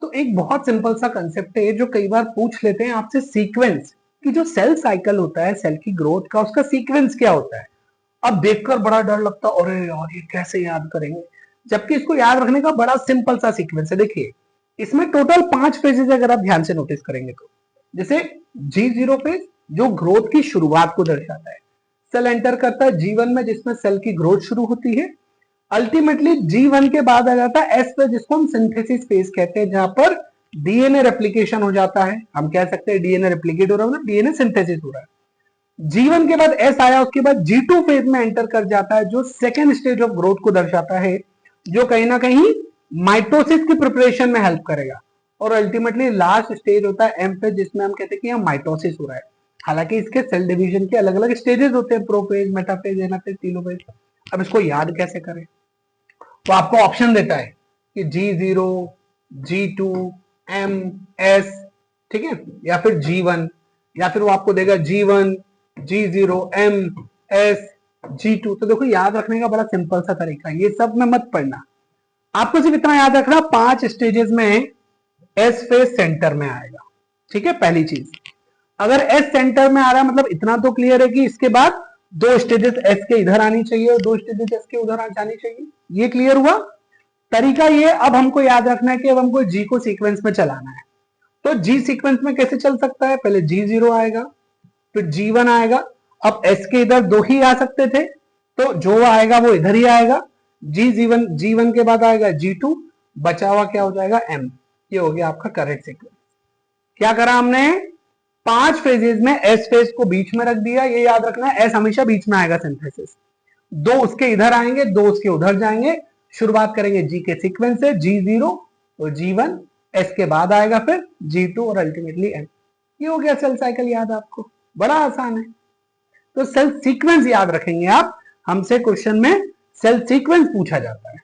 तो एक बहुत सिंपल सा कंसेप्ट है जो कई बार पूछ लेते हैं आपसे, सीक्वेंस कि जो सेल साइकिल होता है सेल की ग्रोथ का, उसका सीक्वेंस क्या होता है। अब देखकर बड़ा डर लगता है, अरे यार ये कैसे याद करेंगे, जबकि इसको याद रखने का बड़ा सिंपल सा सीक्वेंस है। देखिए इसमें टोटल 5 फेजेज अगर आप ध्यान से नोटिस करेंगे तो, जैसे G0 फेज जो ग्रोथ की शुरुआत को दर्शाता है, सेल एंटर करता है G1 में जिसमें सेल की ग्रोथ शुरू होती है। अल्टीमेटली G1 के बाद आ जाता है S पे जिसको हम सिंथेसिस फेज कहते हैं, जहां पर डीएनए रेप्लिकेशन हो जाता है। हम कह सकते हैं डीएनए रेप्लिकेट हो रहा है, मतलब डीएनए सिंथेसिस हो रहा है। G1 के बाद S आया, उसके बाद G2 फेज में एंटर कर जाता है जो सेकेंड स्टेज ऑफ ग्रोथ को दर्शाता है, जो कहीं ना कहीं माइटोसिस की प्रिपरेशन में हेल्प करेगा। और अल्टीमेटली लास्ट स्टेज होता है M फेज जिसमें हम कहते हैं कि यहाँ माइटोसिस हो रहा है। हालांकि इसके सेल डिवीजन के अलग अलग स्टेजेस होते हैं, प्रोफेज, मेटाफेज, एनाफेज, टीलोफेज। अब इसको याद कैसे करें, तो आपको ऑप्शन देता है कि G0, G2, M, S, ठीक है, या फिर G1, या फिर वो आपको देगा G1, G0, M, S, G2। तो देखो याद रखने का बड़ा सिंपल सा तरीका है, ये सब में मत पढ़ना, आपको सिर्फ इतना याद रखना 5 स्टेजेस में S फेज सेंटर में आएगा। ठीक है, पहली चीज, अगर S सेंटर में आ रहा है मतलब इतना तो क्लियर है कि इसके बाद 2 स्टेजेस S के इधर आनी चाहिए और 2 स्टेजेस S के उधर जानी चाहिए। ये क्लियर हुआ तरीका। ये अब हमको याद रखना है कि अब हमको G को सीक्वेंस में चलाना है। तो G सीक्वेंस में कैसे चल सकता है, पहले G0 आएगा, फिर G1 आएगा। अब S के इधर 2 ही आ सकते थे, तो जो आएगा वो इधर ही आएगा। G1 के बाद आएगा G2, बचा हुआ क्या हो जाएगा M। ये हो गया आपका करेक्ट सीक्वेंस। क्या करा हमने, 5 फेजेस में S फेज को बीच में रख दिया। ये याद रखना है S हमेशा बीच में आएगा सिंथेसिस, 2 उसके इधर आएंगे, 2 उसके उधर जाएंगे। शुरुआत करेंगे G के सीक्वेंस से, G0 और G1, S के बाद आएगा फिर G2 और अल्टीमेटली M। ये हो गया सेल साइकिल याद आपको, बड़ा आसान है। तो सेल सीक्वेंस याद रखेंगे आप, हमसे क्वेश्चन में सेल सीक्वेंस पूछा जाता है।